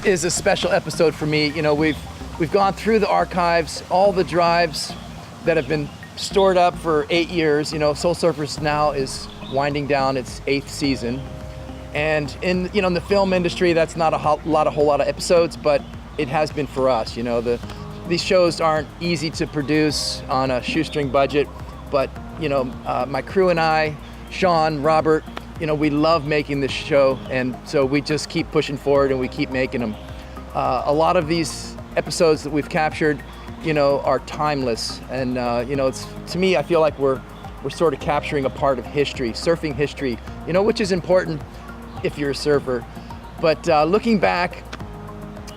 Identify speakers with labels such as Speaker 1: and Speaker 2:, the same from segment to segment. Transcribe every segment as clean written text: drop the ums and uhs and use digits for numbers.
Speaker 1: is a special episode for me. You know, we've gone through the archives, all the drives that have been stored up for 8 years. You know, SoulSurfers now is winding down its 8th season. And in the film industry, that's not a whole lot of episodes, but it has been for us. You know, these shows aren't easy to produce on a shoestring budget, but my crew and I, Shawn, Robert, we love making this show, and so we just keep pushing forward and we keep making them. A lot of these episodes that we've captured, are timeless, and it's, to me, I feel like we're sort of capturing a part of history, surfing history, which is important if you're a surfer. But looking back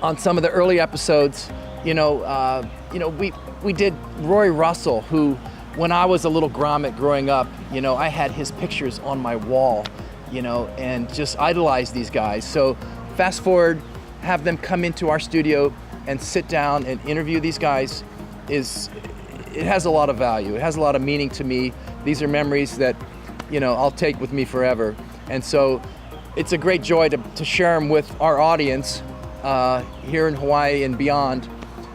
Speaker 1: on some of the early episodes, we did Roy Russell, who, when I was a little grommet growing up, I had his pictures on my wall, and just idolized these guys. So fast forward, have them come into our studio and sit down and interview these guys, it has a lot of value. It has a lot of meaning to me. These are memories that, I'll take with me forever. And so it's a great joy to share them with our audience here in Hawaii and beyond.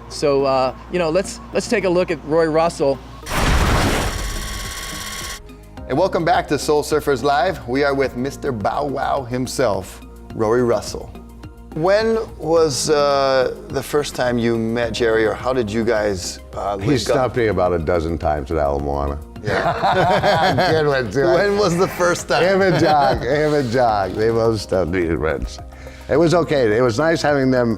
Speaker 1: So, let's take a look at Roy Russell.
Speaker 2: And welcome back to SoulSurfers Live. We are with Mr. Bow Wow himself, Roy Russell. When was the first time you met Jerry, or how did you guys
Speaker 3: He stopped me about a dozen times at Ala Moana.
Speaker 2: Yeah.
Speaker 3: Good one, too.
Speaker 2: When was the first time?
Speaker 3: Him and Jock, they both stopped me at friends. It was okay. It was nice having them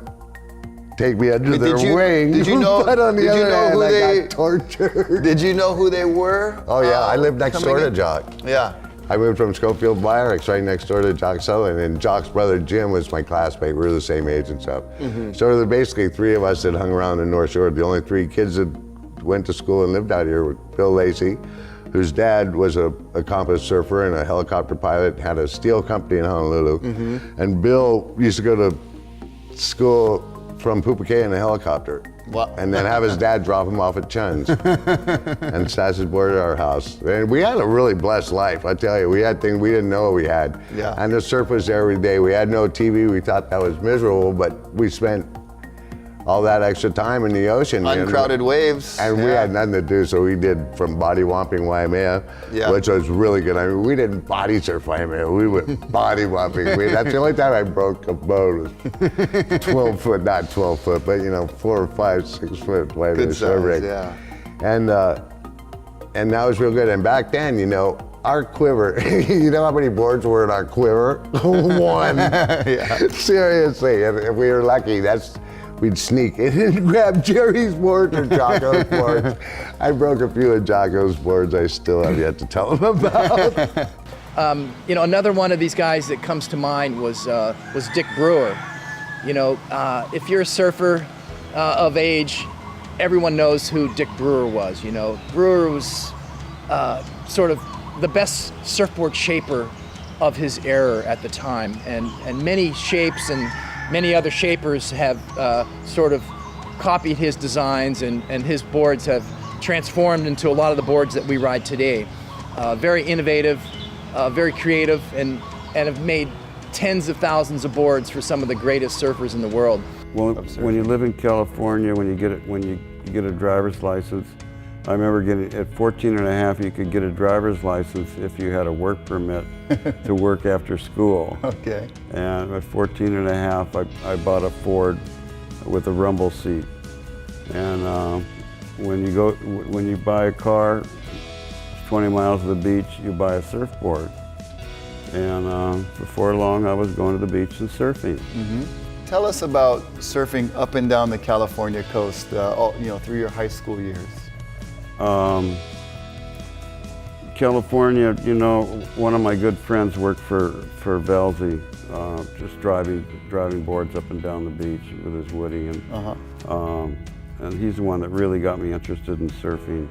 Speaker 3: take me under their wing.
Speaker 2: Did you know?
Speaker 3: But on the other hand,
Speaker 2: who
Speaker 3: I got tortured.
Speaker 2: Did you know who they were?
Speaker 3: Oh yeah, I lived next door to Jock.
Speaker 2: Yeah.
Speaker 3: I moved from Schofield Byrix right next door to Jock Sutherland, and Jock's brother Jim was my classmate. We were the same age and stuff. Mm-hmm. So there were basically 3 of us that hung around the North Shore. The only 3 kids that went to school and lived out here were Bill Lacey, whose dad was a accomplished surfer and a helicopter pilot, had a steel company in Honolulu. Mm-hmm. And Bill used to go to school from Pupukea in a helicopter.
Speaker 2: Wow.
Speaker 3: And then have his dad drop him off at Chun's and stash his board at our house. And we had a really blessed life, I tell you. We had things we didn't know we had.
Speaker 2: Yeah.
Speaker 3: And the surf was there every day. We had no TV. We thought that was miserable, but we spent all that extra time in the ocean.
Speaker 2: Uncrowded waves.
Speaker 3: And we had nothing to do, so we did from body womping Waimea, which was really good. I mean, we didn't body surf Waimea, we went body womping. That's the only time I broke a boat, was 12 foot, not 12 foot, but 4 or 5, 6 foot Waimea surf rig.
Speaker 2: Yeah.
Speaker 3: And that was real good. And back then, our quiver, you know how many boards were in our quiver? 1.
Speaker 2: Yeah.
Speaker 3: Seriously, and if we were lucky, we'd sneak in and grab Jerry's board or Jocko's boards. I broke a few of Jocko's boards I still have yet to tell him about.
Speaker 1: Another one of these guys that comes to mind was Dick Brewer. If you're a surfer of age, everyone knows who Dick Brewer was. Brewer was sort of the best surfboard shaper of his era at the time, and many shapes and many other shapers have sort of copied his designs, and his boards have transformed into a lot of the boards that we ride today. Very innovative, very creative, and have made tens of thousands of boards for some of the greatest surfers in the world.
Speaker 4: Well, when you live in California, when you get a driver's license, I remember at 14 and a half, you could get a driver's license if you had a work permit to work after school.
Speaker 2: Okay.
Speaker 4: And at 14 and a half, I bought a Ford with a rumble seat. And when you buy a car, 20 miles to the beach, you buy a surfboard. And before long, I was going to the beach and surfing.
Speaker 2: Mm-hmm. Tell us about surfing up and down the California coast, through your high school years.
Speaker 4: California, one of my good friends worked for Velzy, just driving boards up and down the beach with his Woody, and he's the one that really got me interested in surfing.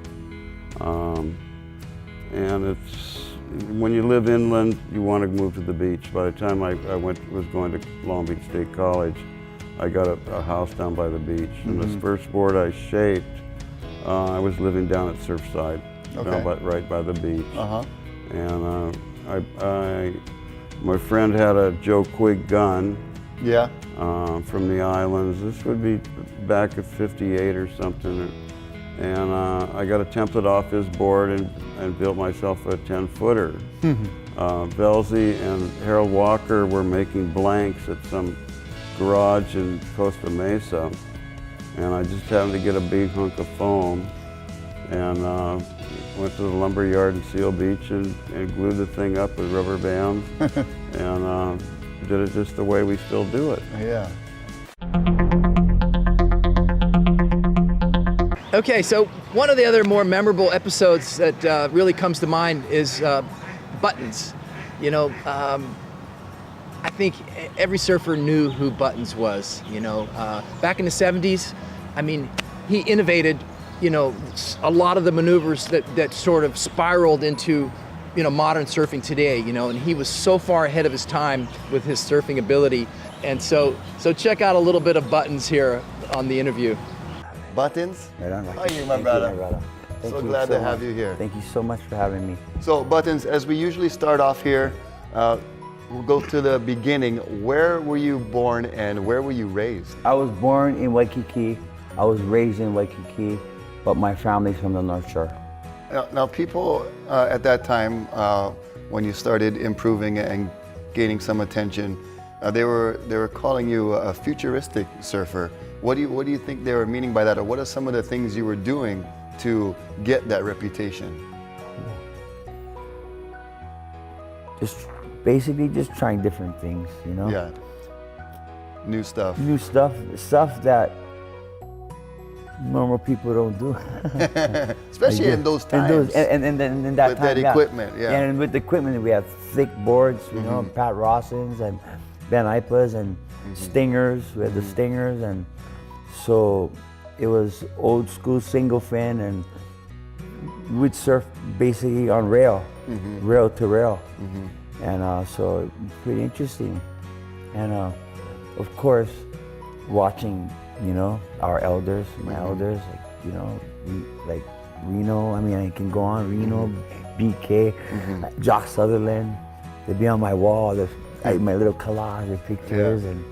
Speaker 4: And when you live inland, you want to move to the beach. By the time I was going to Long Beach State College, I got a house down by the beach, and the first board I shaped, I was living down at Surfside, right by the beach. And my friend had a Joe Quigg gun,
Speaker 2: Yeah.
Speaker 4: from the islands. This would be back at 58 or something. And I got a template off his board and built myself a 10-footer. Velzy and Harold Walker were making blanks at some garage in Costa Mesa. And I just happened to get a big hunk of foam and went to the lumber yard in Seal Beach and glued the thing up with rubber bands and did it just the way we still do it.
Speaker 2: Yeah.
Speaker 1: Okay, so one of the other more memorable episodes that really comes to mind is Buttons. You know, I think every surfer knew who Buttons was. You know, back in the 70s, I mean, he innovated, you know, a lot of the maneuvers that sort of spiraled into, you know, modern surfing today, you know, and he was so far ahead of his time with his surfing ability. And so check out a little bit of Buttons here on the interview.
Speaker 2: Buttons?
Speaker 5: Right on.
Speaker 2: How are you, my brother?
Speaker 5: Thank
Speaker 2: So
Speaker 5: you
Speaker 2: glad to
Speaker 5: much.
Speaker 2: have you here.
Speaker 5: Thank you so much for having me.
Speaker 2: So Buttons, as we usually start off here, we'll go to the beginning. Where were you born and where were you raised?
Speaker 5: I was born in Waikiki. I was raised in Waikiki, but my family's from the North Shore.
Speaker 2: Now people at that time, when you started improving and gaining some attention, they were calling you a futuristic surfer. What do you think they were meaning by that, or what are some of the things you were doing to get that reputation?
Speaker 5: Just basically just trying different things, you know?
Speaker 2: Yeah. New stuff.
Speaker 5: New stuff that normal people don't do.
Speaker 2: Especially in those times.
Speaker 5: And that
Speaker 2: with
Speaker 5: time,
Speaker 2: that equipment, yeah.
Speaker 5: And with the equipment, we have thick boards, you know, Pat Rossins and Ben Ipas and Stingers. We had the Stingers, and so it was old school single fin, and we'd surf basically on rail, rail to rail. And so pretty interesting. And of course, watching, you know, our elders, my elders, like, you know, like Reno, I mean, I can go on, Reno, BK, Jock Sutherland, they'd be on my wall, my little collage of pictures, and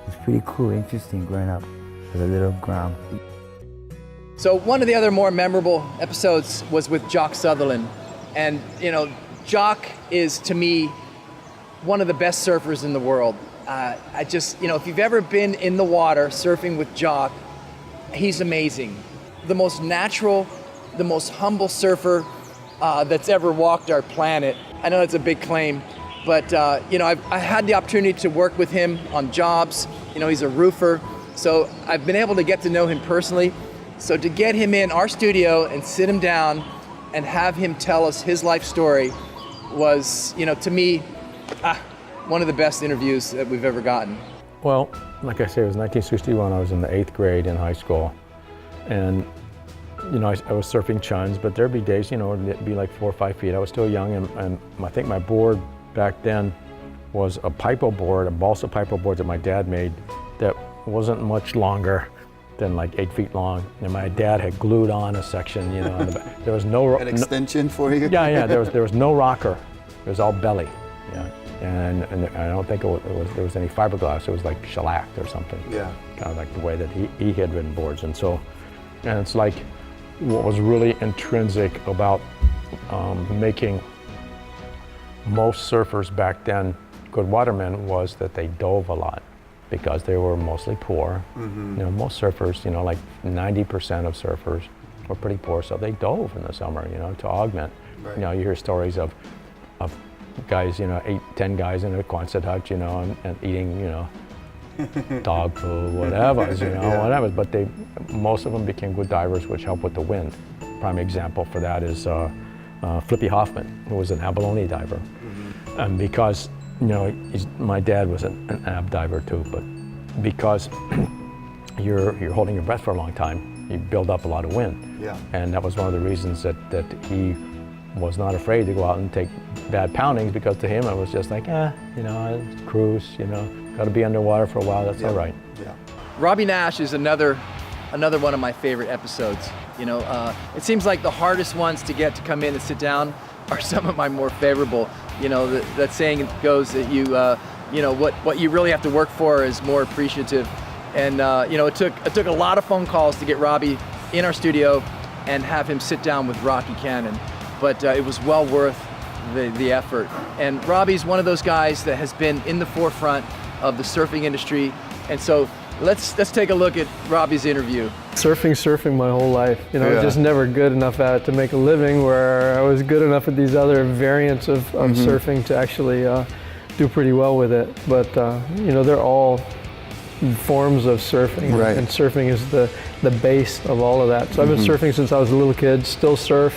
Speaker 5: it's pretty cool, interesting growing up as a little ground.
Speaker 1: So one of the other more memorable episodes was with Jock Sutherland. And, you know, Jock is, to me, one of the best surfers in the world. I just, you know, if you've ever been in the water surfing with Jock, he's amazing. The most natural, the most humble surfer that's ever walked our planet. I know that's a big claim, but, you know, I had the opportunity to work with him on jobs. You know, he's a roofer, so I've been able to get to know him personally. So to get him in our studio and sit him down and have him tell us his life story was, you know, to me, one of the best interviews that we've ever gotten.
Speaker 6: Well, like I said, it was 1961. I was in the 8th grade in high school. And, you know, I was surfing chuns, but there'd be days, you know, it'd be like 4 or 5 feet. I was still young, and I think my board back then was a Pipo board, a balsa Pipo board that my dad made that wasn't much longer than like 8 feet long. And my dad had glued on a section, you know, on the back. There was no...
Speaker 2: An extension for you?
Speaker 6: Yeah, there was no rocker. It was all belly, yeah. And I don't think there was any fiberglass. It was like shellacked or something.
Speaker 2: Yeah.
Speaker 6: Kind of like the way that he had ridden boards. And it's like what was really intrinsic about making most surfers back then good watermen was that they dove a lot because they were mostly poor. You know, most surfers, you know, like 90% of surfers were pretty poor, so they dove in the summer, you know, to augment.
Speaker 2: Right.
Speaker 6: You know, you hear stories of guys, you know, 8-10 guys in a Quonset hut, you know, and eating, you know, dog food, whatever, you know, whatever. But most of them became good divers, which helped with the wind. Prime example for that is Flippy Hoffman, who was an abalone diver. And because, you know, my dad was an ab diver too, but because you're holding your breath for a long time, you build up a lot of wind.
Speaker 2: Yeah.
Speaker 6: And that was one of the reasons that he was not afraid to go out and take bad poundings, because to him it was just like, you know, cruise, you know, got to be underwater for a while, that's all right.
Speaker 2: Yeah.
Speaker 1: Robby Nash is another one of my favorite episodes. You know, it seems like the hardest ones to get to come in and sit down are some of my more favorable. You know, that saying goes that what you really have to work for is more appreciative. And it took a lot of phone calls to get Robby in our studio and have him sit down with Rocky Cannon, but it was well worth the effort. And Robby's one of those guys that has been in the forefront of the surfing industry, and so let's take a look at Robby's interview.
Speaker 7: Surfing my whole life. I was just never good enough at it to make a living, where I was good enough at these other variants of surfing to actually do pretty well with it. But they're all forms of surfing,
Speaker 2: right.
Speaker 7: And surfing is the base of all of that. So I've been surfing since I was a little kid, still surf,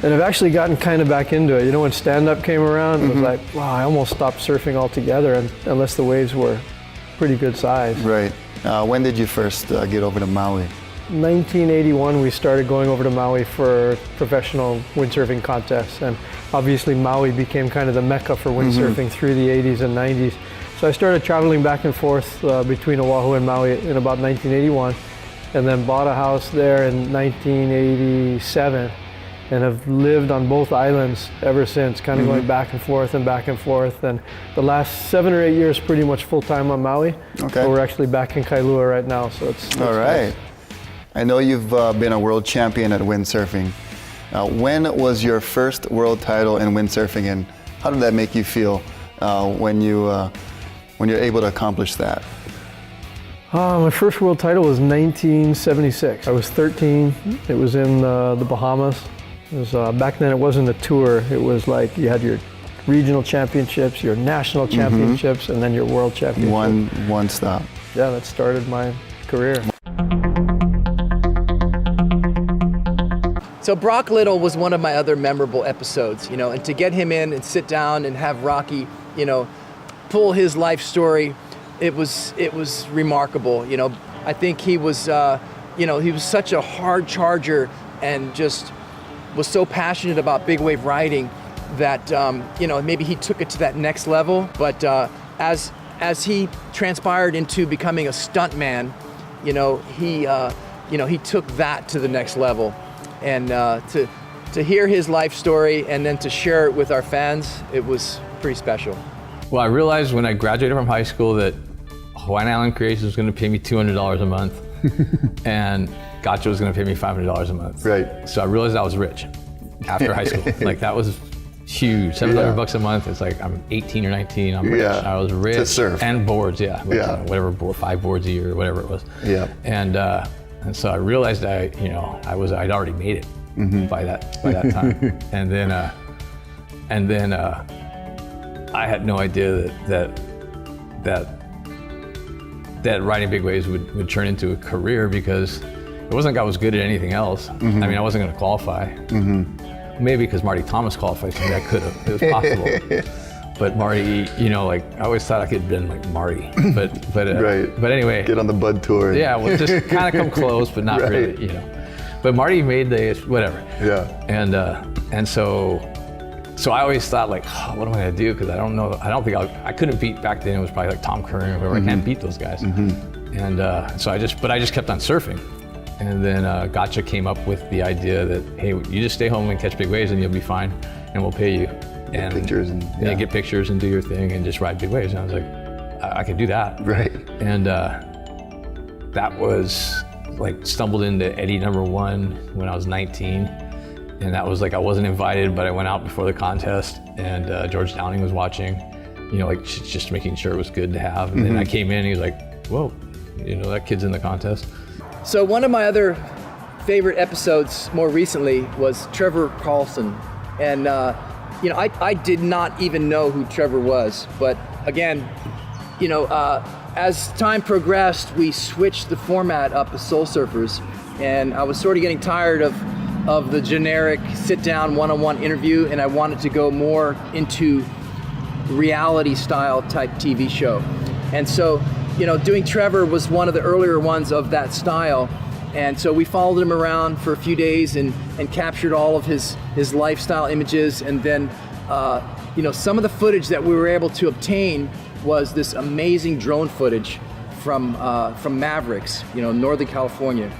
Speaker 7: and I've actually gotten kind of back into it. When stand-up came around, it was like, wow, I almost stopped surfing altogether, unless the waves were pretty good size.
Speaker 2: Right. When did you first get over to Maui?
Speaker 7: 1981, we started going over to Maui for professional windsurfing contests, and obviously Maui became kind of the mecca for windsurfing through the 80s and 90s. So I started traveling back and forth between Oahu and Maui in about 1981, and then bought a house there in 1987, and have lived on both islands ever since, kind of going back and forth and back and forth. And the last 7 or 8 years, pretty much full-time on Maui.
Speaker 2: Okay.
Speaker 7: But we're actually back in Kailua right now, so it's
Speaker 2: All right.
Speaker 7: nice.
Speaker 2: I know you've been a world champion at windsurfing. When was your first world title in windsurfing, and how did that make you feel when you're able to accomplish that?
Speaker 7: My first world title was 1976. I was 13. It was in the Bahamas. It was, back then it wasn't a tour. It was like you had your regional championships, your national championships, and then your world championship.
Speaker 2: One stop.
Speaker 7: Yeah, that started my career.
Speaker 1: So Brock Little was one of my other memorable episodes, and to get him in and sit down and have Rocky, pull his life story, it was remarkable. I think he was, he was such a hard charger and just was so passionate about big wave riding that, maybe he took it to that next level. But as he transpired into becoming a stuntman, he took that to the next level. And to hear his life story and then to share it with our fans, it was pretty special.
Speaker 6: Well, I realized when I graduated from high school that Hawaiian Island Creations was going to pay me $200 a month, and Gotcha was going to pay me $500 a month.
Speaker 2: Right.
Speaker 6: So I realized I was rich after high school. Like, that was huge. $700 a month. It's like I'm 18 or 19. I'm rich.
Speaker 2: Yeah.
Speaker 6: I was rich.
Speaker 2: To surf.
Speaker 6: And boards, yeah. Whatever board, 5 boards a year, or whatever it was.
Speaker 2: Yeah.
Speaker 6: And so I realized I'd already made it by that time. And then I had no idea that riding big waves would turn into a career, because it wasn't like I was good at anything else. I mean, I wasn't going to qualify. Maybe because Marty Thomas qualified, so maybe I could have. It was possible. But Marty, I always thought I could have been like Marty. But
Speaker 2: Right.
Speaker 6: But anyway.
Speaker 2: Get on the Bud Tour.
Speaker 6: Yeah, well, just kind of come close, but not
Speaker 2: Right.
Speaker 6: really, But Marty made the whatever.
Speaker 2: Yeah.
Speaker 6: And so I always thought, like, what am I gonna do? Because I don't know. I don't think I couldn't beat back then. It was probably like Tom Curran or whoever. I can't beat those guys. And so I just kept on surfing. And then Gotcha came up with the idea that, hey, you just stay home and catch big waves and you'll be fine, and we'll pay you. And
Speaker 2: pictures and
Speaker 6: get pictures and do your thing and just ride big waves. And I was like, I could do that.
Speaker 2: Right.
Speaker 6: And that was like stumbled into Eddie #1 when I was 19. And that was like, I wasn't invited, but I went out before the contest, and George Downing was watching, like just making sure it was good to have. And then I came in and he was like, whoa, that kid's in the contest.
Speaker 1: So one of my other favorite episodes more recently was Trevor Carlson. And I did not even know who Trevor was, but again, as time progressed, we switched the format up as SoulSurfers, and I was sort of getting tired of the generic sit-down one-on-one interview, and I wanted to go more into reality-style type TV show. And so, doing Trevor was one of the earlier ones of that style. And so we followed him around for a few days and captured all of his lifestyle images. And then, some of the footage that we were able to obtain was this amazing drone footage from Mavericks, Northern California.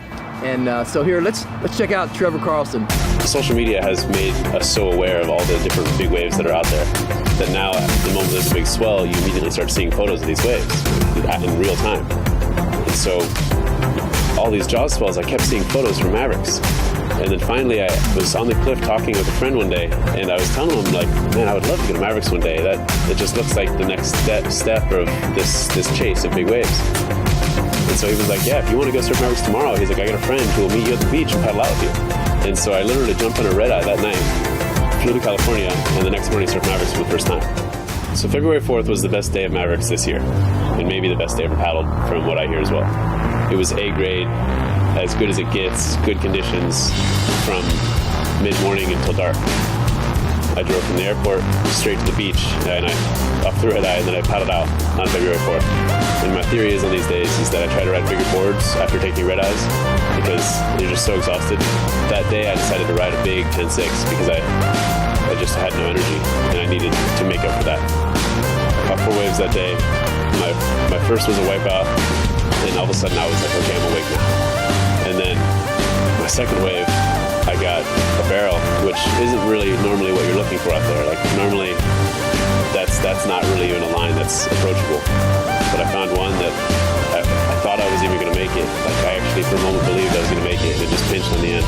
Speaker 1: And so here, let's check out Trevor Carlson.
Speaker 8: Social media has made us so aware of all the different big waves that are out there that now, at the moment there's a big swell, you immediately start seeing photos of these waves in real time. And so, all these Jaws swells, I kept seeing photos from Mavericks. And then finally, I was on the cliff talking with a friend one day, and I was telling him, like, man, I would love to go to Mavericks one day. It just looks like the next step of this chase of big waves. And so he was like, yeah, if you want to go surf Mavericks tomorrow, he's like, I got a friend who will meet you at the beach and paddle out with you. And so I literally jumped on a red eye that night, flew to California, and the next morning surfed Mavericks for the first time. So February 4th was the best day of Mavericks this year, and maybe the best day ever paddled from what I hear as well. It was A grade, as good as it gets, good conditions from mid-morning until dark. I drove from the airport straight to the beach, and off the red eye, and then I paddled out on February 4th. And my theory is on these days is that I try to ride bigger boards after taking red eyes because you're just so exhausted. That day I decided to ride a big 10.6 because I just had no energy, and I needed to make up for that. I caught 4 waves that day. My first was a wipeout, and all of a sudden I was like, okay, I'm awake now. And then my second wave, I got a barrel, which isn't really normally what you're looking for out there. Like normally, that's not really even a line that's approachable. But I found one that I thought I was even going to make it. Like I actually for a moment believed I was going to make it, and it just pinched on the end.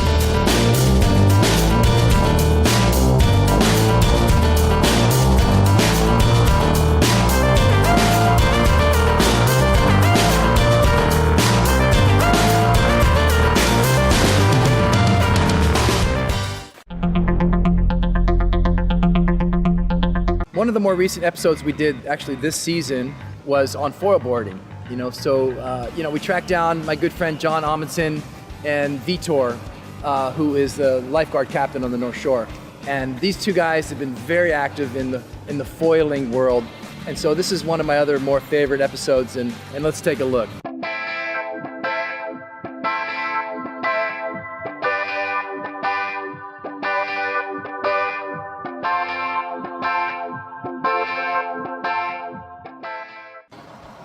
Speaker 1: One of the more recent episodes we did actually this season was on foil boarding. So we tracked down my good friend John Amundsen and Vitor, who is the lifeguard captain on the North Shore. And these two guys have been very active in the foiling world. And so this is one of my other more favorite episodes, and let's take a look.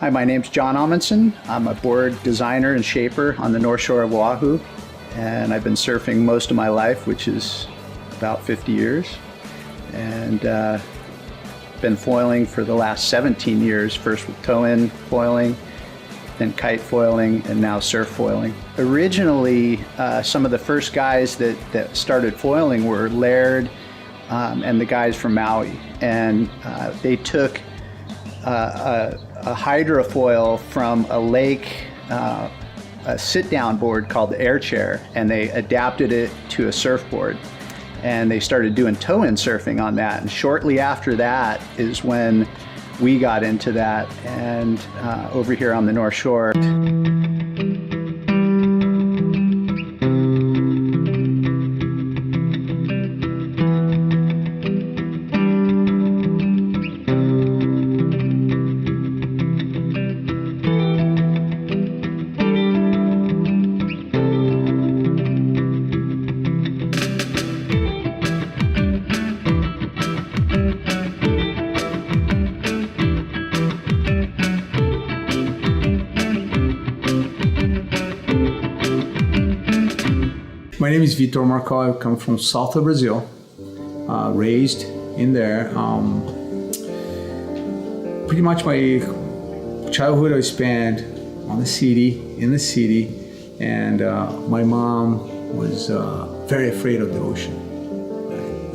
Speaker 9: Hi, my name's John Amundsen. I'm a board designer and shaper on the North Shore of Oahu, and I've been surfing most of my life, which is about 50 years, and been foiling for the last 17 years, first with tow-in foiling, then kite foiling, and now surf foiling. Originally, some of the first guys that started foiling were Laird and the guys from Maui, and they took a hydrofoil from a lake, a sit-down board called the air chair, and they adapted it to a surfboard. And they started doing tow-in surfing on that. And shortly after that is when we got into that, and over here on the North Shore.
Speaker 10: My name is Vitor Marcal. I come from south of Brazil, raised in there. Pretty much my childhood I spent in the city, and my mom was very afraid of the ocean.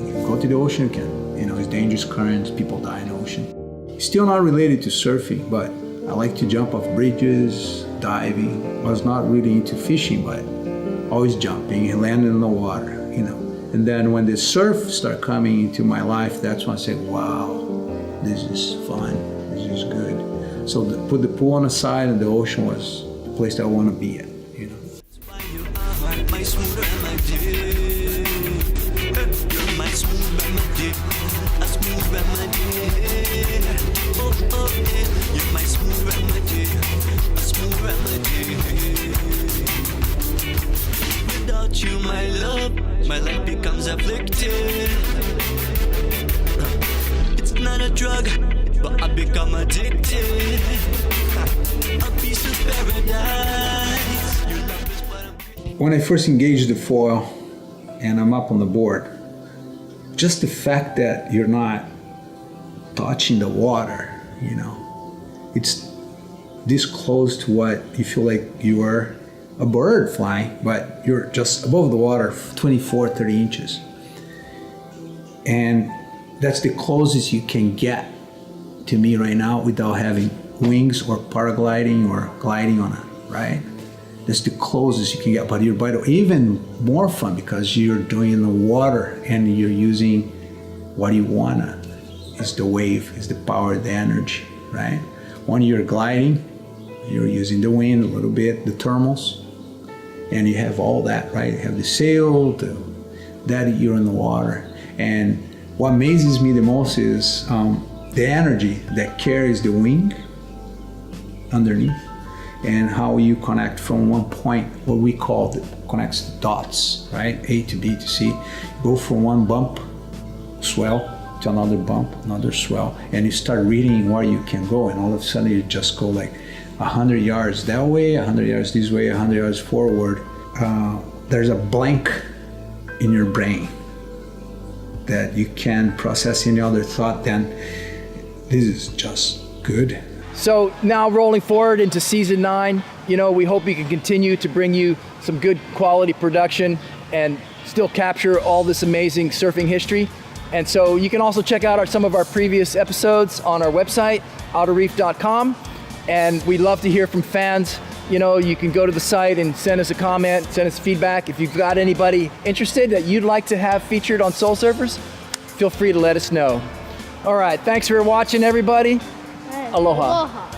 Speaker 10: You go to the ocean, it's dangerous currents, people die in the ocean. Still not related to surfing, but I like to jump off bridges, diving. I was not really into fishing, but always jumping and landing in the water, And then when the surf started coming into my life, that's when I said, wow, this is fun, this is good. So put the pool on the side, and the ocean was the place that I want to be at,
Speaker 11: Without you, my love, my life becomes afflicted. It's not a drug, but I become addicted. A piece of paradise. Your love is what I'm
Speaker 10: when I first engaged the foil and I'm up on the board, just the fact that you're not touching the water, you know, it's this close to what you feel like you are a bird flying, but you're just above the water 24, 30 inches. And that's the closest you can get to me right now without having wings or paragliding or gliding on it, right? That's the closest you can get, but you're even more fun because you're doing in the water and you're using what you wanna. Is the wave, is the power, the energy, right? When you're gliding, you're using the wind a little bit, the thermals, and you have all that, right? You have the sail, that you're in the water. And what amazes me the most is the energy that carries the wing underneath, and how you connect from one point, what we call connects the dots, right? A to B to C. Go from one bump, swell, to another bump, another swell, and you start reading where you can go, and all of a sudden you just go like 100 yards that way, 100 yards this way, 100 yards forward. There's a blank in your brain that you can process any other thought than this is just good.
Speaker 1: So now rolling forward into season 9, you know, we hope we can continue to bring you some good quality production and still capture all this amazing surfing history. And so you can also check out some of our previous episodes on our website, outerreef.com. And we'd love to hear from fans. You know, you can go to the site and send us a comment, send us feedback. If you've got anybody interested that you'd like to have featured on Soul Surfers, feel free to let us know. All right, thanks for watching, everybody. Aloha.
Speaker 12: Aloha.